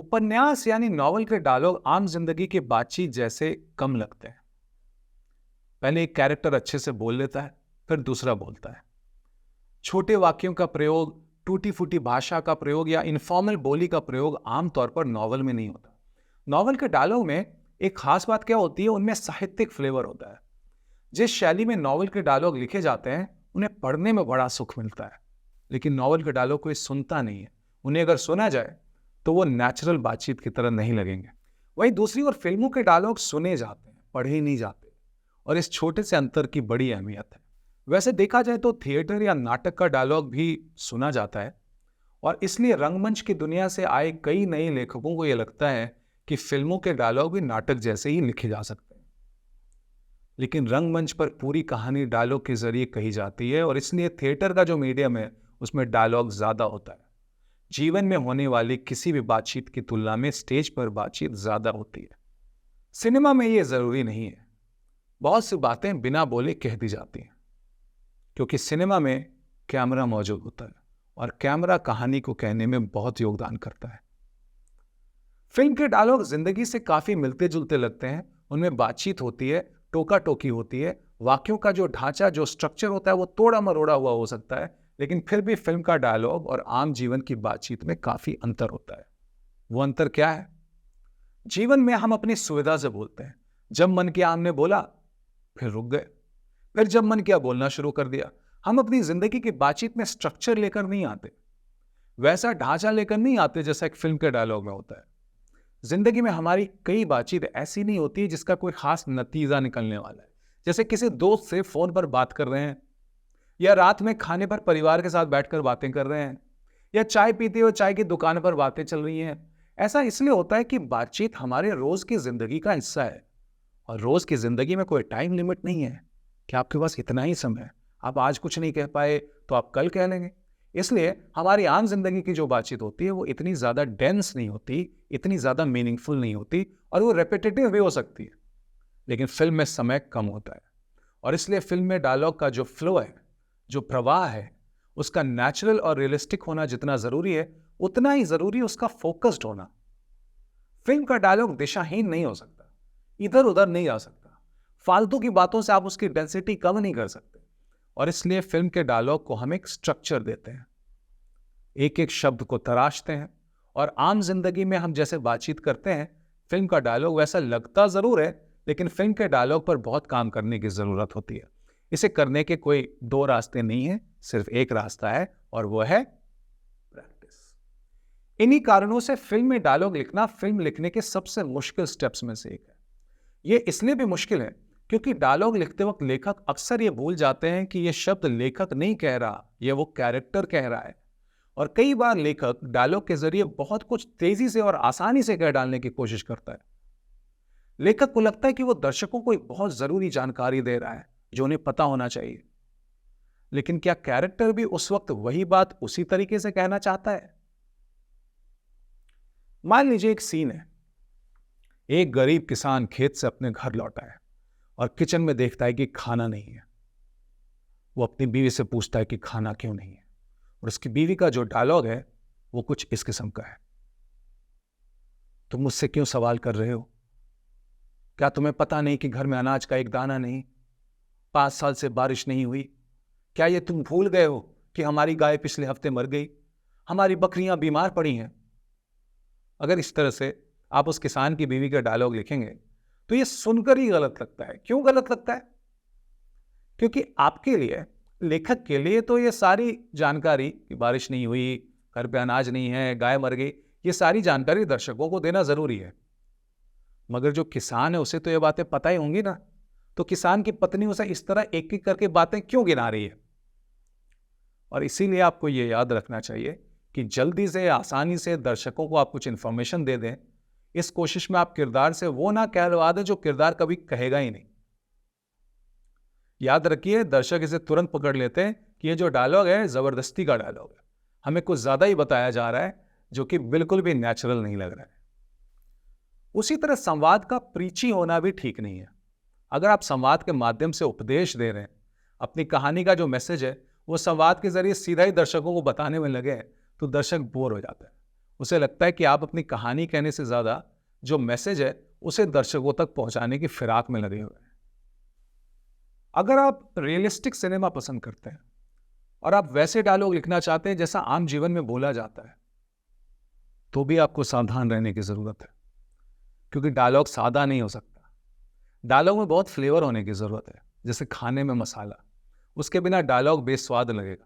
उपन्यास यानी नॉवल के डायलॉग आम जिंदगी की बातचीत जैसे कम लगते हैं। पहले एक कैरेक्टर अच्छे से बोल लेता है, फिर दूसरा बोलता है। छोटे वाक्यों का प्रयोग, टूटी फूटी भाषा का प्रयोग या इनफॉर्मल बोली का प्रयोग आमतौर पर नॉवल में नहीं होता। नॉवल के डायलॉग में एक खास बात क्या होती है, उनमें साहित्यिक फ्लेवर होता है। जिस शैली में नॉवल के डायलॉग लिखे जाते हैं उन्हें पढ़ने में बड़ा सुख मिलता है, लेकिन नॉवल के डायलॉग कोई सुनता नहीं है। उन्हें अगर सुना जाए तो वो नेचुरल बातचीत की तरह नहीं लगेंगे। वहीं दूसरी ओर फिल्मों के डायलॉग सुने जाते हैं, पढ़े नहीं जाते, और इस छोटे से अंतर की बड़ी अहमियत है। वैसे देखा जाए तो थिएटर या नाटक का डायलॉग भी सुना जाता है, और इसलिए रंगमंच की दुनिया से आए कई नए लेखकों को यह लगता है कि फिल्मों के डायलॉग भी नाटक जैसे ही लिखे जा सकते हैं। लेकिन रंगमंच पर पूरी कहानी डायलॉग के जरिए कही जाती है, और इसलिए थिएटर का जो मीडियम है उसमें डायलॉग ज्यादा होता है। जीवन में होने वाली किसी भी बातचीत की तुलना में स्टेज पर बातचीत ज्यादा होती है। सिनेमा में यह जरूरी नहीं है। बहुत सी बातें बिना बोले कह दी जाती हैं, क्योंकि सिनेमा में कैमरा मौजूद होता है और कैमरा कहानी को कहने में बहुत योगदान करता है। फिल्म के डायलॉग जिंदगी से काफी मिलते जुलते लगते हैं। उनमें बातचीत होती है, टोका टोकी होती है, वाक्यों का जो ढांचा, जो स्ट्रक्चर होता है वो तोड़ा मरोड़ा हुआ हो सकता है, लेकिन फिर भी फिल्म का डायलॉग और आम जीवन की बातचीत में काफी अंतर होता है। वो अंतर क्या है? जीवन में हम अपनी सुविधा से बोलते हैं। जब मन किया हमने बोला, फिर रुक गए, फिर जब मन किया बोलना शुरू कर दिया। हम अपनी जिंदगी की बातचीत में स्ट्रक्चर लेकर नहीं आते, वैसा ढांचा लेकर नहीं आते जैसा एक फिल्म के डायलॉग में होता है। जिंदगी में हमारी कई बातचीत ऐसी नहीं होती जिसका कोई खास नतीजा निकलने वाला है। जैसे किसी दोस्त से फोन पर बात कर रहे हैं, या रात में खाने पर परिवार के साथ बैठकर बातें कर रहे हैं, या चाय पीते हुए चाय की दुकान पर बातें चल रही हैं। ऐसा इसलिए होता है कि बातचीत हमारे रोज की जिंदगी का हिस्सा है, और रोज की जिंदगी में कोई टाइम लिमिट नहीं है कि आपके पास इतना ही समय है। आप आज कुछ नहीं कह पाए तो आप कल कह लेंगे। इसलिए हमारी आम जिंदगी की जो बातचीत होती है वो इतनी ज्यादा डेंस नहीं होती, इतनी ज्यादा मीनिंगफुल नहीं होती, और वो रेपिटेटिव भी हो सकती है। लेकिन फिल्म में समय कम होता है, और इसलिए फिल्म में डायलॉग का जो फ्लो है, जो प्रवाह है, उसका नेचुरल और रियलिस्टिक होना जितना जरूरी है, उतना ही जरूरी उसका फोकस्ड होना। फिल्म का डायलॉग दिशाहीन नहीं हो सकता, इधर उधर नहीं जा सकता। फालतू की बातों से आप उसकी डेंसिटी कम नहीं कर सकते, और इसलिए फिल्म के डायलॉग को हम एक स्ट्रक्चर देते हैं, एक एक शब्द को तराशते हैं। और आम जिंदगी में हम जैसे बातचीत करते हैं, फिल्म का डायलॉग वैसा लगता जरूर है, लेकिन फिल्म के डायलॉग पर बहुत काम करने की जरूरत होती है। इसे करने के कोई दो रास्ते नहीं है, सिर्फ एक रास्ता है, और वो है प्रैक्टिस। इन्हीं कारणों से फिल्म में डायलॉग लिखना फिल्म लिखने के सबसे मुश्किल स्टेप्स में से एक है। यह इसलिए भी मुश्किल है क्योंकि डायलॉग लिखते वक्त लेखक अक्सर ये भूल जाते हैं कि यह शब्द लेखक नहीं कह रहा, यह वो कैरेक्टर कह रहा है। और कई बार लेखक डायलॉग के जरिए बहुत कुछ तेजी से और आसानी से कह डालने की कोशिश करता है। लेखक को लगता है कि वो दर्शकों को एक बहुत जरूरी जानकारी दे रहा है जो उन्हें पता होना चाहिए, लेकिन क्या कैरेक्टर भी उस वक्त वही बात उसी तरीके से कहना चाहता है? मान लीजिए एक सीन है, एक गरीब किसान खेत से अपने घर लौटा है और किचन में देखता है कि खाना नहीं है। वो अपनी बीवी से पूछता है कि खाना क्यों नहीं है, और उसकी बीवी का जो डायलॉग है वो कुछ इस किस्म का है, तुम मुझसे क्यों सवाल कर रहे हो? क्या तुम्हें पता नहीं कि घर में अनाज का एक दाना नहीं? 5 साल से बारिश नहीं हुई। क्या ये तुम भूल गए हो कि हमारी गाय पिछले हफ्ते मर गई, हमारी बकरियां बीमार पड़ी हैं? अगर इस तरह से आप उस किसान की बीवी का डायलॉग लिखेंगे तो ये सुनकर ही गलत लगता है। क्यों गलत लगता है? क्योंकि आपके लिए, लेखक के लिए तो ये सारी जानकारी कि बारिश नहीं हुई, घर पे अनाज नहीं है, गाय मर गई, ये सारी जानकारी दर्शकों को देना जरूरी है। मगर जो किसान है उसे तो ये बातें पता ही होंगी ना। तो किसान की पत्नी उसे इस तरह एक एक करके बातें क्यों गिना रही है? और इसीलिए आपको ये याद रखना चाहिए कि जल्दी से, आसानी से दर्शकों को आप कुछ इंफॉर्मेशन दे दें, इस कोशिश में आप किरदार से वो ना कहलवा दें जो किरदार कभी कहेगा ही नहीं। याद रखिए, दर्शक इसे तुरंत पकड़ लेते हैं कि ये जो डायलॉग है जबरदस्ती का डायलॉग है, हमें कुछ ज्यादा ही बताया जा रहा है, जो कि बिल्कुल भी नेचुरल नहीं लग रहा है। उसी तरह संवाद का प्रीची होना भी ठीक नहीं है। अगर आप संवाद के माध्यम से उपदेश दे रहे हैं, अपनी कहानी का जो मैसेज है वो संवाद के जरिए सीधा ही दर्शकों को बताने में लगे, तो दर्शक बोर हो जाता है। उसे लगता है कि आप अपनी कहानी कहने से ज्यादा जो मैसेज है उसे दर्शकों तक पहुंचाने की फिराक में लगे हुए हैं। अगर आप रियलिस्टिक सिनेमा पसंद करते हैं और आप वैसे डायलॉग लिखना चाहते हैं जैसा आम जीवन में बोला जाता है, तो भी आपको सावधान रहने की जरूरत है, क्योंकि डायलॉग सादा नहीं हो सकता। डायलॉग में बहुत फ्लेवर होने की जरूरत है, जैसे खाने में मसाला। उसके बिना डायलॉग बेस्वाद लगेगा,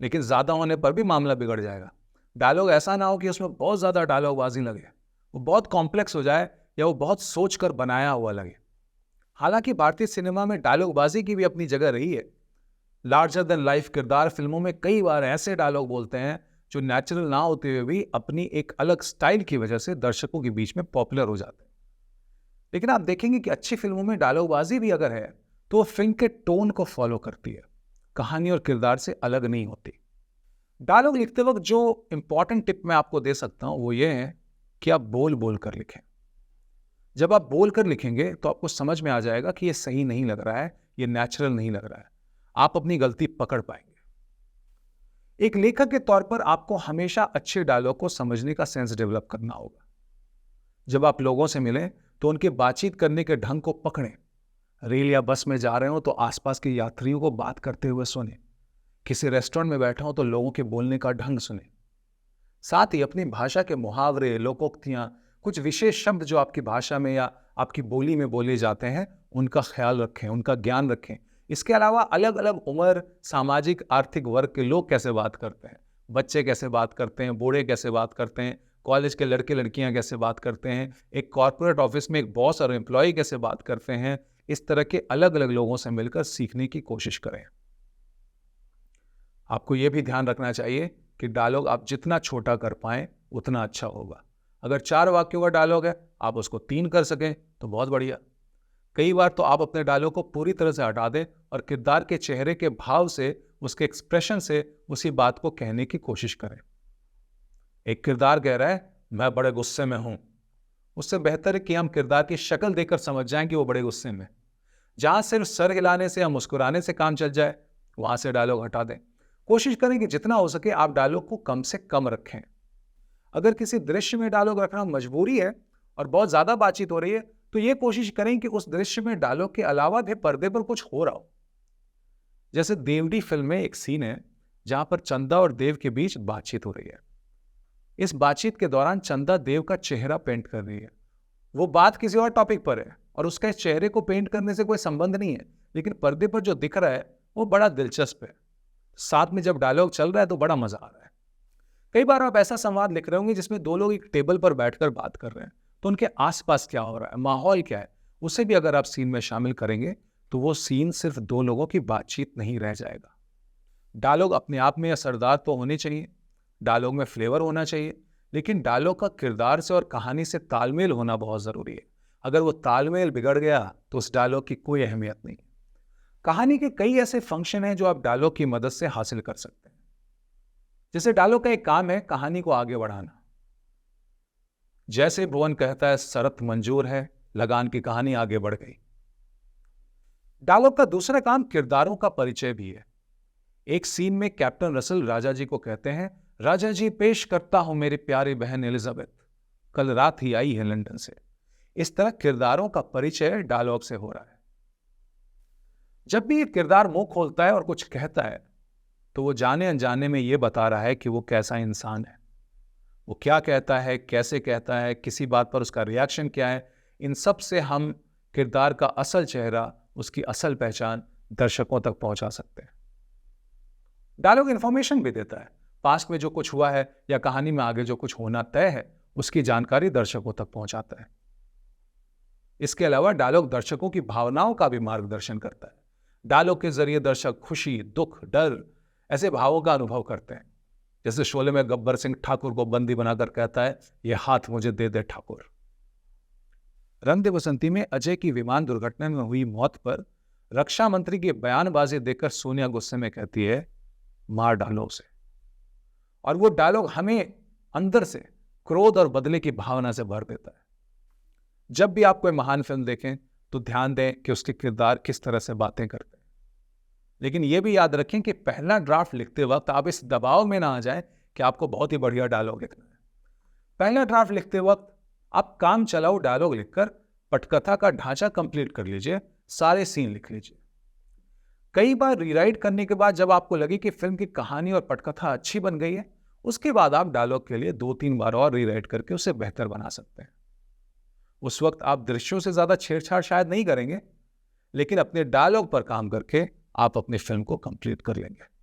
लेकिन ज्यादा होने पर भी मामला बिगड़ जाएगा। डायलॉग ऐसा ना हो कि उसमें बहुत ज्यादा डायलॉगबाजी लगे, वो बहुत कॉम्प्लेक्स हो जाए या वो बहुत सोचकर बनाया हुआ लगे। हालांकि भारतीय सिनेमा में डायलॉगबाजी की भी अपनी जगह रही है। लार्जर देन लाइफ किरदार फिल्मों में कई बार ऐसे डायलॉग बोलते हैं जो नेचुरल ना होते हुए भी अपनी एक अलग स्टाइल की वजह से दर्शकों के बीच में पॉपुलर हो जाते हैं। लेकिन आप देखेंगे कि अच्छी फिल्मों में डायलॉगबाजी भी अगर है तो वो फिल्म के टोन को फॉलो करती है, कहानी और किरदार से अलग नहीं होती। डायलॉग लिखते वक्त जो इंपॉर्टेंट टिप मैं आपको दे सकता हूं वो ये है कि आप बोल बोल कर लिखें। जब आप बोल कर लिखेंगे तो आपको समझ में आ जाएगा कि ये सही नहीं लग रहा है, ये नेचुरल नहीं लग रहा है। आप अपनी गलती पकड़ पाएंगे। एक लेखक के तौर पर आपको हमेशा अच्छे डायलॉग को समझने का सेंस डेवलप करना होगा। जब आप लोगों से मिलें तो उनके बातचीत करने के ढंग को पकड़ें। रेल या बस में जा रहे हो तो आसपास के यात्रियों को बात करते हुए सुने। किसी रेस्टोरेंट में बैठा हो तो लोगों के बोलने का ढंग सुने। साथ ही अपनी भाषा के मुहावरे, लोकोक्तियां, कुछ विशेष शब्द जो आपकी भाषा में या आपकी बोली में बोले जाते हैं, उनका ख्याल रखें, उनका ज्ञान रखें। इसके अलावा अलग अलग उम्र, सामाजिक, आर्थिक वर्ग के लोग कैसे बात करते हैं, बच्चे कैसे बात करते हैं, बूढ़े कैसे बात करते हैं, कॉलेज के लड़के लड़कियां कैसे बात करते हैं, एक कॉर्पोरेट ऑफिस में एक बॉस और एम्प्लॉय कैसे बात करते हैं, इस तरह के अलग अलग लोगों से मिलकर सीखने की कोशिश करें। आपको यह भी ध्यान रखना चाहिए कि डायलॉग आप जितना छोटा कर पाएं उतना अच्छा होगा। अगर 4 वाक्यों का डायलॉग है, आप उसको 3 कर सकें तो बहुत बढ़िया। कई बार तो आप अपने डायलॉग को पूरी तरह से हटा दें और किरदार के चेहरे के भाव से, उसके एक्सप्रेशन से उसी बात को कहने की कोशिश करें। एक किरदार कह रहा है मैं बड़े गुस्से में हूं, उससे बेहतर है कि हम किरदार की शक्ल देखकर समझ जाएं कि वो बड़े गुस्से में। जहां सिर्फ सर हिलाने से या मुस्कुराने से काम चल जाए, वहां से डायलॉग हटा दें। कोशिश करें कि जितना हो सके आप डायलॉग को कम से कम रखें। अगर किसी दृश्य में डायलॉग रखना मजबूरी है और बहुत ज्यादा बातचीत हो रही है, तो यह कोशिश करें कि उस दृश्य में डायलॉग के अलावा भी पर्दे पर कुछ हो रहा हो। जैसे देवडी फिल्म में एक सीन है जहां पर चंदा और देव के बीच बातचीत हो रही है। इस बातचीत के दौरान चंदा देव का चेहरा पेंट कर रही है। वो बात किसी और टॉपिक पर है और उसका इस चेहरे को पेंट करने से कोई संबंध नहीं है, लेकिन पर्दे पर जो दिख रहा है वो बड़ा दिलचस्प है। साथ में जब डायलॉग चल रहा है तो बड़ा मजा आ रहा है। कई बार आप ऐसा संवाद लिख रहे होंगे जिसमें 2 लोग एक टेबल पर बैठकर बात कर रहे हैं, तो उनके आसपास क्या हो रहा है, माहौल क्या है, उसे भी अगर आप सीन में शामिल करेंगे तो वो सीन सिर्फ 2 लोगों की बातचीत नहीं रह जाएगा। डायलॉग अपने आप में असरदार तो होने चाहिए, डायलॉग में फ्लेवर होना चाहिए, लेकिन डायलॉग का किरदार से और कहानी से तालमेल होना बहुत जरूरी है। अगर वो तालमेल बिगड़ गया तो उस डायलॉग की कोई अहमियत नहीं। कहानी के कई ऐसे फंक्शन हैं जो आप डायलॉग की मदद से हासिल कर सकते हैं। जैसे डायलॉग का एक काम है कहानी को आगे बढ़ाना। जैसे भुवन कहता है शर्त मंजूर है, लगान की कहानी आगे बढ़ गई। डायलॉग का दूसरा काम किरदारों का परिचय भी है। एक सीन में कैप्टन रसल राजा जी को कहते हैं, राजा जी पेश करता हूं मेरी प्यारी बहन एलिजाबेथ, कल रात ही आई है लंदन से। इस तरह किरदारों का परिचय डायलॉग से हो रहा है। जब भी एक किरदार मुंह खोलता है और कुछ कहता है तो वो जाने अनजाने में ये बता रहा है कि वो कैसा इंसान है, वो क्या कहता है, कैसे कहता है, किसी बात पर उसका रिएक्शन क्या है। इन सब से हम किरदार का असल चेहरा, उसकी असल पहचान दर्शकों तक पहुंचा सकते हैं। डायलॉग इंफॉर्मेशन भी देता है। पास्ट में जो कुछ हुआ है या कहानी में आगे जो कुछ होना तय है, उसकी जानकारी दर्शकों तक पहुंचाता है। इसके अलावा डायलॉग दर्शकों की भावनाओं का भी मार्गदर्शन करता है। डायलॉग के जरिए दर्शक खुशी, दुख, डर ऐसे भावों का अनुभव करते हैं। जैसे शोले में गब्बर सिंह ठाकुर को बंदी बनाकर कहता है, ये हाथ मुझे दे दे ठाकुर। रंग दे बसंती में अजय की विमान दुर्घटना में हुई मौत पर रक्षा मंत्री की बयानबाजी देखकर सोनिया गुस्से में कहती है, मार डालो उसे। और वो डायलॉग हमें अंदर से क्रोध और बदले की भावना से भर देता है। जब भी आप कोई महान फिल्म देखें तो ध्यान दें कि उसके किरदार किस तरह से बातें करते हैं। लेकिन यह भी याद रखें कि पहला ड्राफ्ट लिखते वक्त आप इस दबाव में ना आ जाएं कि आपको बहुत ही बढ़िया डायलॉग लिखना है। पहला ड्राफ्ट लिखते वक्त आप काम चलाओ डायलॉग लिखकर पटकथा का ढांचा कंप्लीट कर लीजिए, सारे सीन लिख लीजिए। कई बार रीराइट करने के बाद जब आपको लगे कि फिल्म की कहानी और पटकथा अच्छी बन गई है, उसके बाद आप डायलॉग के लिए 2-3 बार और रीराइट करके उसे बेहतर बना सकते हैं। उस वक्त आप दृश्यों से ज्यादा छेड़छाड़ शायद नहीं करेंगे, लेकिन अपने डायलॉग पर काम करके आप अपनी फिल्म को कंप्लीट कर लेंगे।